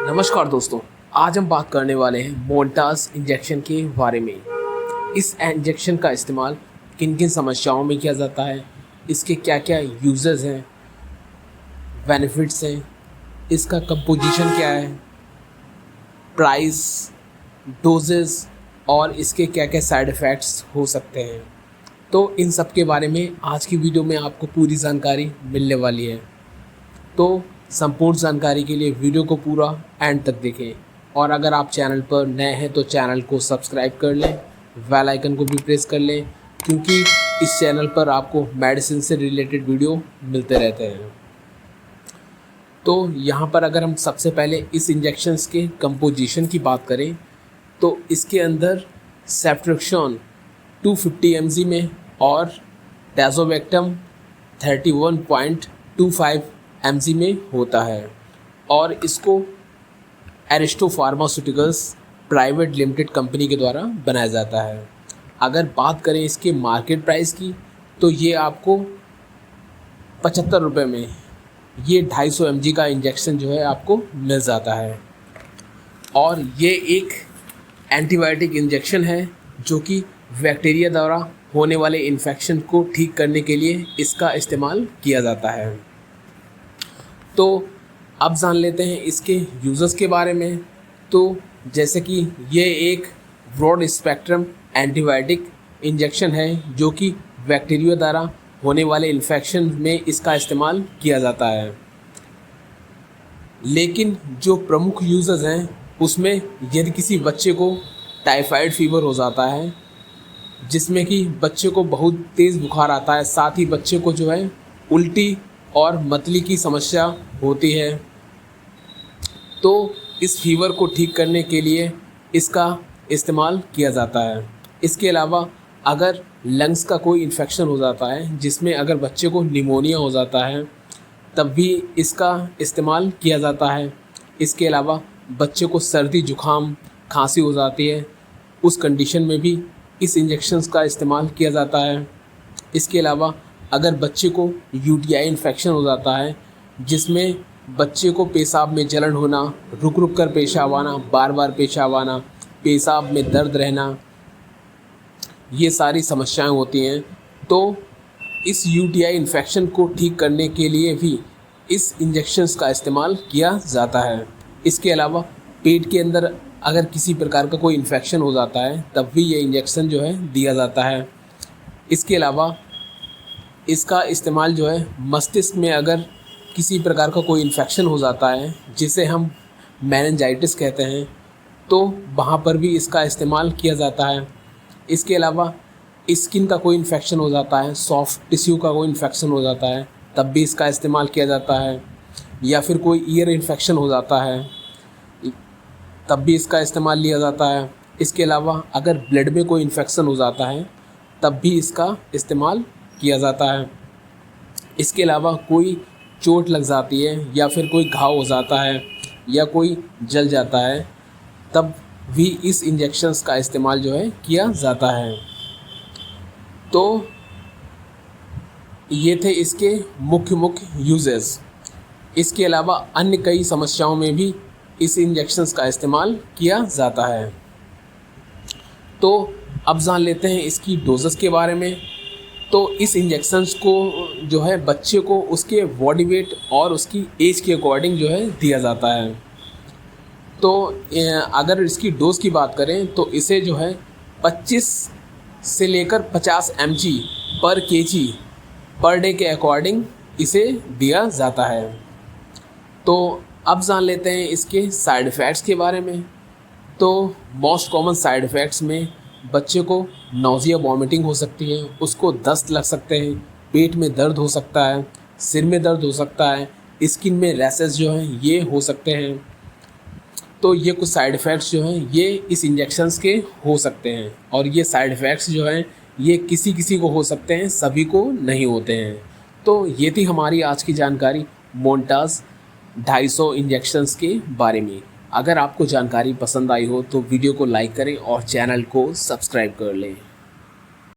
नमस्कार दोस्तों, आज हम बात करने वाले हैं मोल्टास इंजेक्शन के बारे में। इस इंजेक्शन का इस्तेमाल किन किन समस्याओं में किया जाता है, इसके क्या क्या यूजेस हैं, बेनिफिट्स हैं, इसका कंपोजिशन क्या है, प्राइस, डोजेस और इसके क्या क्या साइड इफ़ेक्ट्स हो सकते हैं। तो इन सब के बारे में आज की वीडियो में आपको पूरी जानकारी मिलने वाली है। तो संपूर्ण जानकारी के लिए वीडियो को पूरा एंड तक देखें और अगर आप चैनल पर नए हैं तो चैनल को सब्सक्राइब कर लें, बेल आइकन को भी प्रेस कर लें, क्योंकि इस चैनल पर आपको मेडिसिन से रिलेटेड वीडियो मिलते रहते हैं। तो यहाँ पर अगर हम सबसे पहले इस इंजेक्शन्स के कंपोजिशन की बात करें तो इसके अंदर सेफ्ट्रिक्सोन 250 mg में और टैज़ोवेक्टम 31.25 mg में होता है और इसको Aristo pharmaceuticals private limited company के द्वारा बनाया जाता है। अगर बात करें इसके मार्केट प्राइस की तो ये आपको 75 रुपये में ये 250 mg का इंजेक्शन जो है आपको मिल जाता है। और ये एक एंटीबायोटिक इंजेक्शन है जो कि बैक्टीरिया द्वारा होने वाले इन्फेक्शन को ठीक करने के लिए इसका इस्तेमाल किया जाता है। तो अब जान लेते हैं इसके यूज़र्स के बारे में। तो जैसे कि ये एक ब्रॉड स्पेक्ट्रम एंटीबायोटिक इंजेक्शन है जो कि बैक्टीरिया द्वारा होने वाले इन्फेक्शन में इसका इस्तेमाल किया जाता है। लेकिन जो प्रमुख यूज़र्स हैं उसमें यदि किसी बच्चे को टाइफाइड फीवर हो जाता है, जिसमें कि बच्चे को बहुत तेज़ बुखार आता है, साथ ही बच्चे को जो है उल्टी और मतली की समस्या होती है, तो इस फीवर को ठीक करने के लिए इसका इस्तेमाल किया जाता है। इसके अलावा अगर लंग्स का कोई इन्फेक्शन हो जाता है, जिसमें अगर बच्चे को निमोनिया हो जाता है, तब भी इसका इस्तेमाल किया जाता है। इसके अलावा बच्चे को सर्दी जुखाम खांसी हो जाती है, उस कंडीशन में भी इस इंजेक्शन्स का इस्तेमाल किया जाता है। इसके अलावा अगर बच्चे को यूटीआई इन्फेक्शन हो जाता है, जिसमें बच्चे को पेशाब में जलन होना, रुक रुक कर पेशाब आना, बार बार पेशाब आना, पेशाब में दर्द रहना, ये सारी समस्याएं होती हैं, तो इस यूटीआई इन्फेक्शन को ठीक करने के लिए भी इस इंजेक्शन्स का इस्तेमाल किया जाता है। इसके अलावा पेट के अंदर अगर किसी प्रकार का कोई इन्फेक्शन हो जाता है तब भी ये इंजेक्शन जो है दिया जाता है। इसके अलावा इसका इस्तेमाल जो है मस्तिष्क में अगर किसी प्रकार का कोई इन्फेक्शन हो जाता है, जिसे हम मेनिंजाइटिस कहते हैं, तो वहाँ पर भी इसका इस्तेमाल किया जाता है। इसके अलावा स्किन का कोई इन्फेक्शन हो जाता है, सॉफ्ट टिश्यू का कोई इन्फेक्शन हो जाता है, तब भी इसका इस्तेमाल किया जाता है। या फिर कोई ईयर इन्फेक्शन हो जाता है, तब भी इसका इस्तेमाल लिया जाता है। इसके अलावा अगर ब्लड में कोई इन्फेक्शन हो जाता है तब भी इसका इस्तेमाल किया जाता है। इसके अलावा कोई चोट लग जाती है या फिर कोई घाव हो जाता है या कोई जल जाता है, तब भी इस इंजेक्शन्स का इस्तेमाल जो है किया जाता है। तो ये थे इसके मुख्य यूजेस। इसके अलावा अन्य कई समस्याओं में भी इस इंजेक्शन्स का इस्तेमाल किया जाता है। तो अब जान लेते हैं इसकी डोजेस के बारे में। तो इस इंजेक्शन्स को जो है बच्चे को उसके बॉडी वेट और उसकी एज के अकॉर्डिंग जो है दिया जाता है। तो अगर इसकी डोज की बात करें तो इसे जो है 25 से लेकर 50 mg पर kg पर डे के अकॉर्डिंग इसे दिया जाता है। तो अब जान लेते हैं इसके साइड इफ़ेक्ट्स के बारे में। तो मोस्ट कॉमन साइड इफ़ेक्ट्स में बच्चे को नौजिया वॉमिटिंग हो सकती है, उसको दस्त लग सकते हैं, पेट में दर्द हो सकता है, सिर में दर्द हो सकता है, स्किन में रैशेस जो हैं ये हो सकते हैं। तो ये कुछ साइड इफ़ेक्ट्स जो हैं ये इस इंजेक्शन्स के हो सकते हैं और ये साइड इफ़ेक्ट्स जो हैं ये किसी किसी को हो सकते हैं, सभी को नहीं होते हैं। तो ये थी हमारी आज की जानकारी मोल्टास 250 इंजेक्शन्स के बारे में। अगर आपको जानकारी पसंद आई हो तो वीडियो को लाइक करें और चैनल को सब्सक्राइब कर लें।